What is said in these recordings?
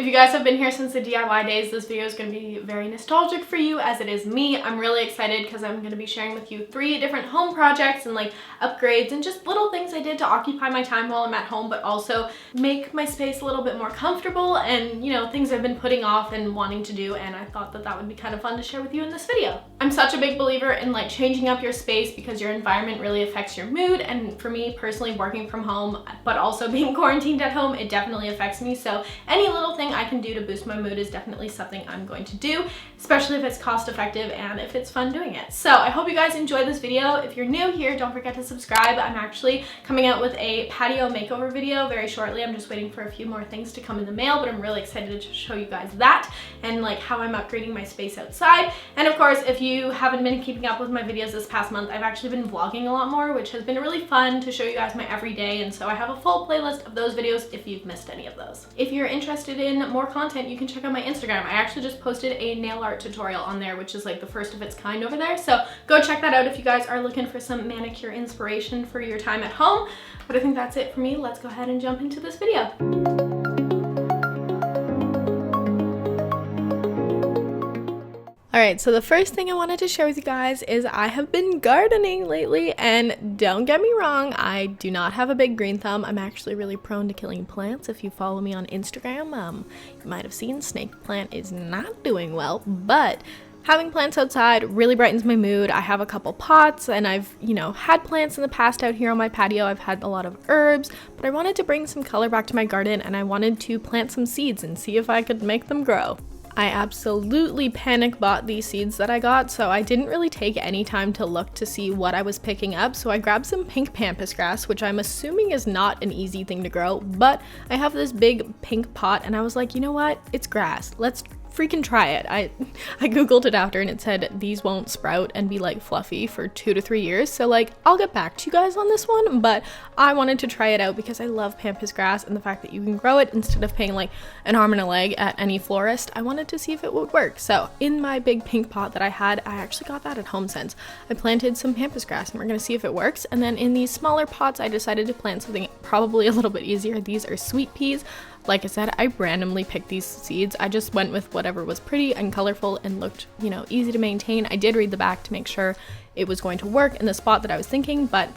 If you guys have been here since the DIY days, this video is going to be very nostalgic for you as it is me. I'm really excited because I'm going to be sharing with you 3 different home projects and like upgrades and just little things I did to occupy my time while I'm at home, but also make my space a little bit more comfortable and, you know, things I've been putting off and wanting to do, and I thought that that would be kind of fun to share with you in this video. I'm such a big believer in like changing up your space because your environment really affects your mood, and for me personally, working from home but also being quarantined at home, it definitely affects me. So any little thing I can do to boost my mood is definitely something I'm going to do, especially if it's cost effective and if it's fun doing it. So I hope you guys enjoy this video. If you're new here, don't forget to subscribe. I'm actually coming out with a patio makeover video very shortly. I'm just waiting for a few more things to come in the mail, but I'm really excited to show you guys that and like how I'm upgrading my space outside. And of course, if you haven't been keeping up with my videos this past month, I've actually been vlogging a lot more, which has been really fun to show you guys my everyday, and so I have a full playlist of those videos if you've missed any of those. If you're interested in more content, you can check out my Instagram. I actually just posted a nail art tutorial on there, which is like the first of its kind over there, so go check that out if you guys are looking for some manicure inspiration for your time at home. But I think that's it for me. Let's go ahead and jump into this video. Alright, so the first thing I wanted to share with you guys is I have been gardening lately, and don't get me wrong, I do not have a big green thumb. I'm actually really prone to killing plants. If you follow me on Instagram, you might have seen snake plant is not doing well, but having plants outside really brightens my mood. I have a couple pots and I've, had plants in the past out here on my patio. I've had a lot of herbs, but I wanted to bring some color back to my garden and I wanted to plant some seeds and see if I could make them grow. I absolutely panic bought these seeds that I got, so I didn't really take any time to look to see what I was picking up. So I grabbed some pink pampas grass, which I'm assuming is not an easy thing to grow, but I have this big pink pot and I was like, you know what? It's grass. Let's freaking try it. I googled it after and it said these won't sprout and be like fluffy for 2 to 3 years, so like I'll get back to you guys on this one, but I wanted to try it out because I love pampas grass and the fact that you can grow it instead of paying like an arm and a leg at any florist. I wanted to see if it would work. So in my big pink pot that I had, I actually got that at HomeSense. I planted some pampas grass and we're gonna see if it works. And then in these smaller pots, I decided to plant something probably a little bit easier. These are sweet peas. Like I said, I randomly picked these seeds. I just went with whatever was pretty and colorful and looked, easy to maintain. I did read the back to make sure it was going to work in the spot that I was thinking, but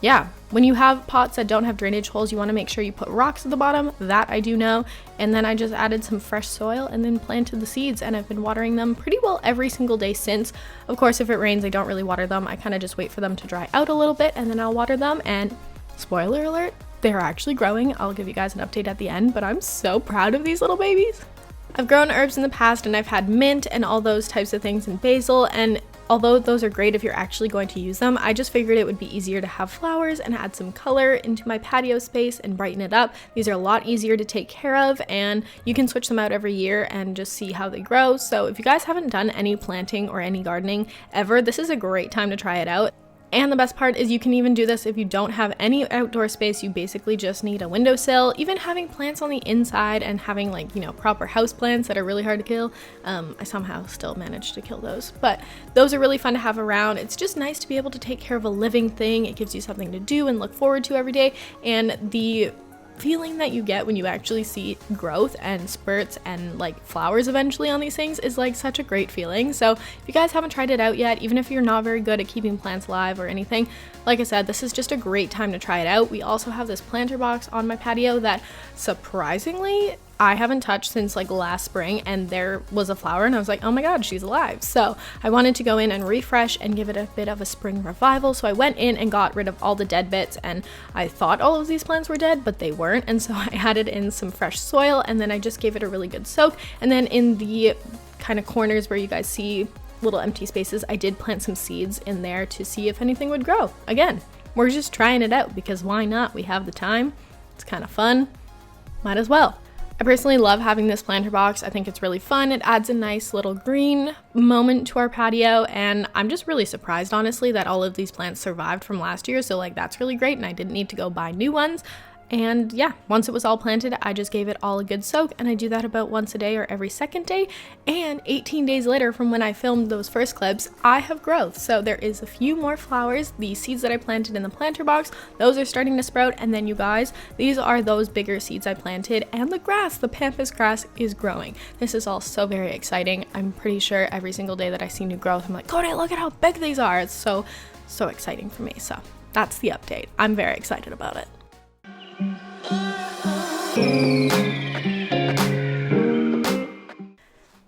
yeah, when you have pots that don't have drainage holes, you want to make sure you put rocks at the bottom. That I do know. And then I just added some fresh soil and then planted the seeds, and I've been watering them pretty well every single day since. Of course, if it rains, I don't really water them. I kind of just wait for them to dry out a little bit and then I'll water them, and spoiler alert, they're actually growing. I'll give you guys an update at the end, but I'm so proud of these little babies. I've grown herbs in the past and I've had mint and all those types of things and basil, and although those are great if you're actually going to use them, I just figured it would be easier to have flowers and add some color into my patio space and brighten it up. These are a lot easier to take care of and you can switch them out every year and just see how they grow. So if you guys haven't done any planting or any gardening ever, this is a great time to try it out. And the best part is you can even do this if you don't have any outdoor space. You basically just need a windowsill. Even having plants on the inside and having proper house plants that are really hard to kill. I somehow still managed to kill those, but those are really fun to have around. It's just nice to be able to take care of a living thing. It gives you something to do and look forward to every day. And the feeling that you get when you actually see growth and spurts and like flowers eventually on these things is like such a great feeling. So if you guys haven't tried it out yet, even if you're not very good at keeping plants alive or anything, like I said, this is just a great time to try it out. We also have this planter box on my patio that surprisingly I haven't touched since like last spring, and there was a flower and I was like, oh my god, she's alive. So I wanted to go in and refresh and give it a bit of a spring revival. So I went in and got rid of all the dead bits, and I thought all of these plants were dead, but they weren't. And so I added in some fresh soil and then I just gave it a really good soak. And then in the kind of corners where you guys see little empty spaces, I did plant some seeds in there to see if anything would grow. Again, we're just trying it out because why not? We have the time. It's kind of fun. Might as well. I personally love having this planter box. I think it's really fun. It adds a nice little green moment to our patio, and I'm just really surprised, honestly, that all of these plants survived from last year. So like that's really great, and I didn't need to go buy new ones. And yeah, once it was all planted, I just gave it all a good soak, and I do that about once a day or every second day. And 18 days later from when I filmed those first clips, I have growth. So there is a few more flowers. The seeds that I planted in the planter box, those are starting to sprout. And then you guys, these are those bigger seeds I planted, and the grass, the pampas grass, is growing. This is all so very exciting. I'm pretty sure every single day that I see new growth, I'm like, Cody, look at how big these are. It's so exciting for me. So that's the update. I'm very excited about it.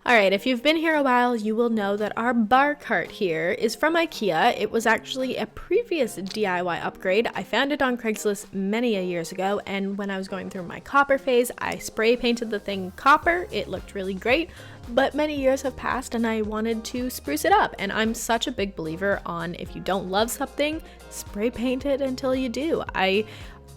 Alright, if you've been here a while, you will know that our bar cart here is from IKEA. It was actually a previous DIY upgrade. I found it on Craigslist many years ago, and when I was going through my copper phase, I spray painted the thing copper. It looked really great, but many years have passed and I wanted to spruce it up, and I'm such a big believer on if you don't love something, spray paint it until you do. I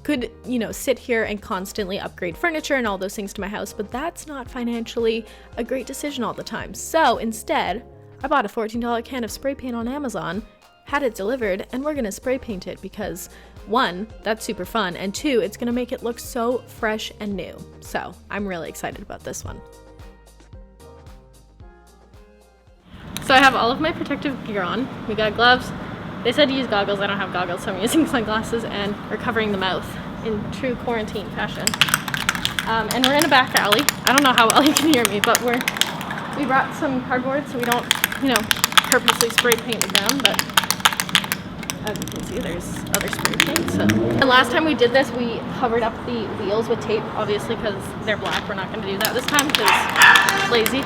could, sit here and constantly upgrade furniture and all those things to my house, but that's not financially a great decision all the time. So instead, I bought a $14 can of spray paint on Amazon, had it delivered, and we're gonna spray paint it because 1, that's super fun, and 2, it's gonna make it look so fresh and new. So I'm really excited about this one. So I have all of my protective gear on. We got gloves. They said to use goggles. I don't have goggles, so I'm using sunglasses, and we're covering the mouth in true quarantine fashion. And we're in a back alley. I don't know how well you can hear me, but we brought some cardboard so we don't, purposely spray paint the ground, but as you can see, there's other spray paint. So. And last time we did this, we covered up the wheels with tape, obviously because they're black. We're not going to do that this time because lazy.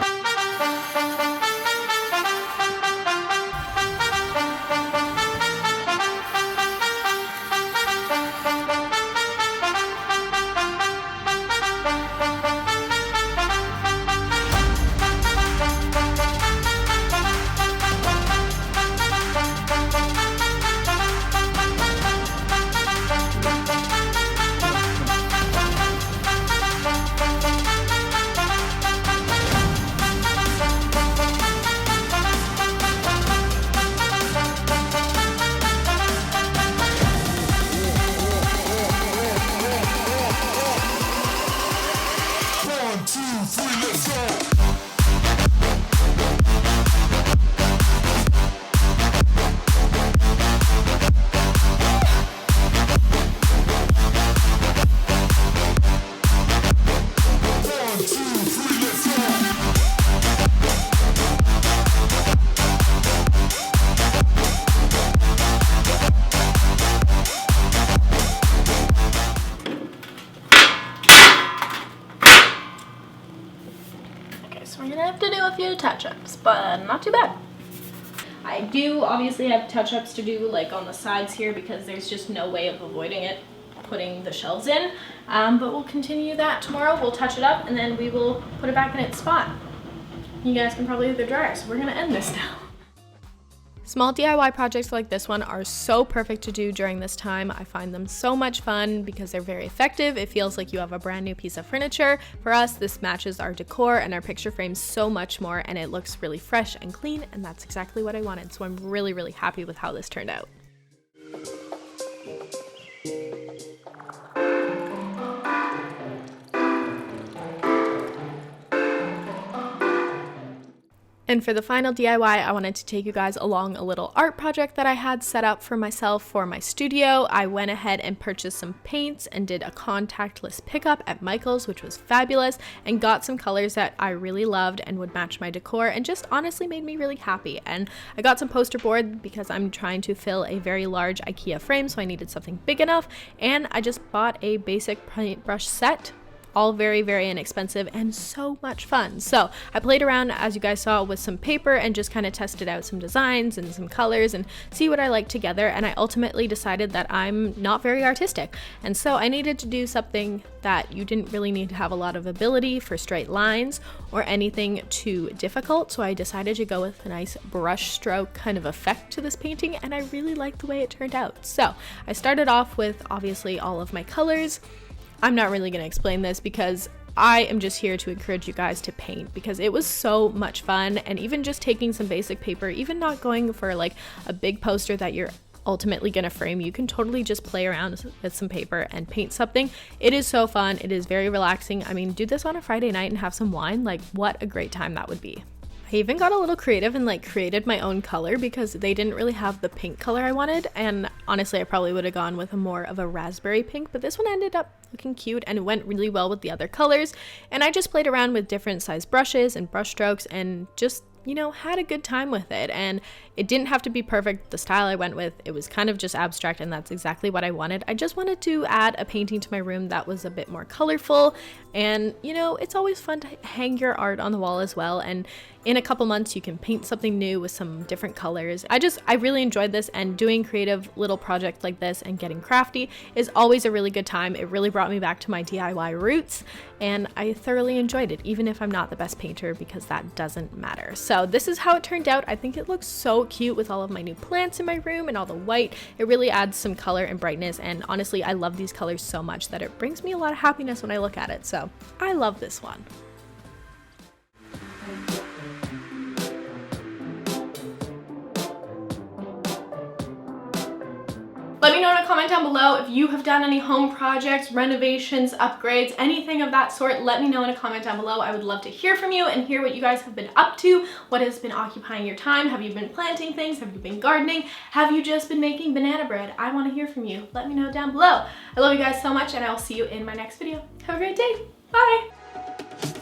So we're gonna have to do a few touch-ups, but not too bad. I do obviously have touch-ups to do like on the sides here because there's just no way of avoiding it putting the shelves in, but we'll continue that tomorrow. We'll touch it up and then we will put it back in its spot. You guys can probably hear the dryer, so we're gonna end this now. Small DIY projects like this one are so perfect to do during this time. I find them so much fun because they're very effective. It feels like you have a brand new piece of furniture. For us, this matches our decor and our picture frames so much more, and it looks really fresh and clean, and that's exactly what I wanted. So I'm really, really happy with how this turned out. And for the final DIY, I wanted to take you guys along a little art project that I had set up for myself for my studio. I went ahead and purchased some paints and did a contactless pickup at Michael's, which was fabulous, and got some colors that I really loved and would match my decor and just honestly made me really happy. And I got some poster board because I'm trying to fill a very large IKEA frame, so I needed something big enough, and I just bought a basic paintbrush set. All very, very inexpensive and so much fun. So I played around, as you guys saw, with some paper and just kind of tested out some designs and some colors and see what I like together. And I ultimately decided that I'm not very artistic. And so I needed to do something that you didn't really need to have a lot of ability for straight lines or anything too difficult. So I decided to go with a nice brush stroke kind of effect to this painting, and I really liked the way it turned out. So I started off with obviously all of my colors. I'm not really going to explain this because I am just here to encourage you guys to paint because it was so much fun. And even just taking some basic paper, even not going for like a big poster that you're ultimately gonna frame, you can totally just play around with some paper and paint something. It is so fun. It is very relaxing. I mean, do this on a Friday night and have some wine. Like, what a great time that would be. I even got a little creative and like created my own color because they didn't really have the pink color I wanted, and honestly I probably would have gone with a more of a raspberry pink, but this one ended up looking cute and it went really well with the other colors. And I just played around with different size brushes and brush strokes and just, you know, had a good time with it. And it didn't have to be perfect. The style I went with, it was kind of just abstract, and that's exactly what I wanted. I just wanted to add a painting to my room that was a bit more colorful, and you know, it's always fun to hang your art on the wall as well, and in a couple months you can paint something new with some different colors. I really enjoyed this, and doing creative little projects like this and getting crafty is always a really good time. It really brought me back to my DIY roots, and I thoroughly enjoyed it, even if I'm not the best painter, because that doesn't matter. So this is how it turned out. I think it looks so cute with all of my new plants in my room and all the white. It really adds some color and brightness, and honestly I love these colors so much that it brings me a lot of happiness when I look at it. So I love this one. Let me know in a comment down below if you have done any home projects, renovations, upgrades, anything of that sort. Let me know in a comment down below. I would love to hear from you and hear what you guys have been up to. What has been occupying your time? Have you been planting things? Have you been gardening? Have you just been making banana bread? I want to hear from you. Let me know down below. I love you guys so much, and I will see you in my next video. Have a great day. Bye.